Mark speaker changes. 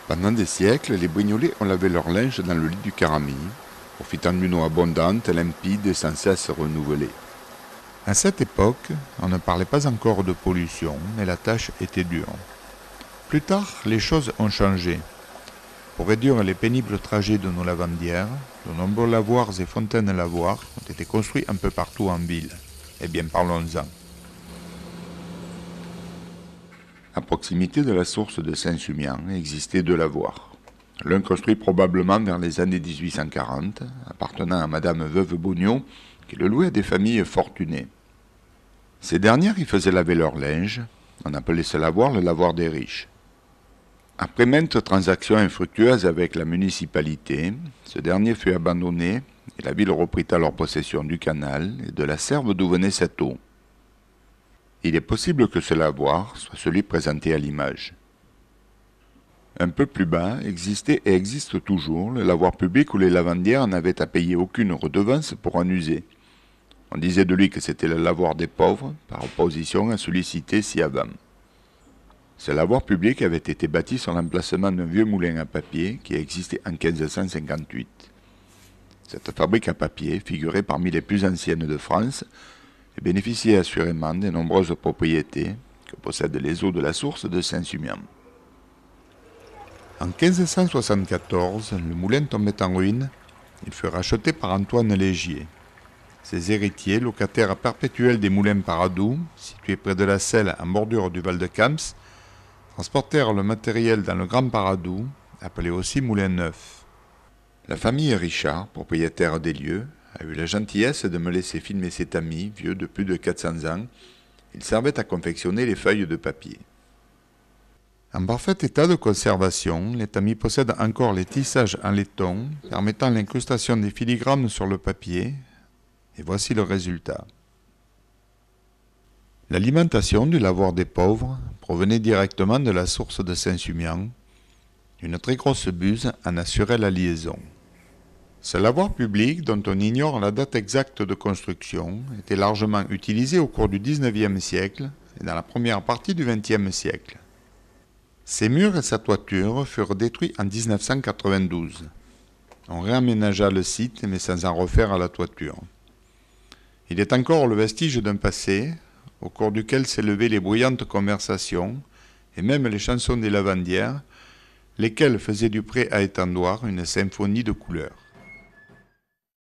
Speaker 1: Pendant des siècles, les Brignolais ont lavé leur linge dans le lit du Caramilles, profitant d'une eau abondante, limpide et sans cesse renouvelée. À cette époque, on ne parlait pas encore de pollution, mais la tâche était dure. Plus tard, les choses ont changé. Pour réduire les pénibles trajets de nos lavandières, de nombreux lavoirs et fontaines-lavoirs ont été construits un peu partout en ville. Eh bien, parlons-en. À proximité de la source de Saint-Sumian existaient deux lavoirs. L'un construit probablement vers les années 1840, appartenant à Madame Veuve Bognaud, qui le louait à des familles fortunées. Ces dernières y faisaient laver leur linge. On appelait ce lavoir le lavoir des riches. Après maintes transactions infructueuses avec la municipalité, ce dernier fut abandonné et la ville reprit alors possession du canal et de la serve d'où venait cette eau. Il est possible que ce lavoir soit celui présenté à l'image. Un peu plus bas existait et existe toujours le lavoir public où les lavandières n'avaient à payer aucune redevance pour en user. On disait de lui que c'était le lavoir des pauvres, par opposition à celui cité ci-avant. Ce lavoir public avait été bâti sur l'emplacement d'un vieux moulin à papier qui existait en 1558. Cette fabrique à papier figurait parmi les plus anciennes de France et bénéficiait assurément des nombreuses propriétés que possèdent les eaux de la source de Saint-Sumian. En 1574, le moulin tombait en ruine. Il fut racheté par Antoine Légier. Ses héritiers, locataires perpétuels des moulins Paradou, situés près de la Selle en bordure du Val de Camps, transportèrent le matériel dans le Grand Paradou, appelé aussi Moulin Neuf. La famille Richard, propriétaire des lieux, a eu la gentillesse de me laisser filmer cet tamis, vieux de plus de 400 ans. Il servait à confectionner les feuilles de papier. En parfait état de conservation, les tamis possèdent encore les tissages en laiton, permettant l'incrustation des filigranes sur le papier, et voici le résultat. L'alimentation du lavoir des pauvres provenait directement de la source de Saint-Sumian. Une très grosse buse en assurait la liaison. Ce lavoir public, dont on ignore la date exacte de construction, était largement utilisé au cours du XIXe siècle et dans la première partie du XXe siècle. Ses murs et sa toiture furent détruits en 1992. On réaménagea le site, mais sans en refaire à la toiture. Il est encore le vestige d'un passé, au cours duquel s'élevaient les bruyantes conversations, et même les chansons des lavandières, lesquelles faisaient du pré à étendoir une symphonie de couleurs.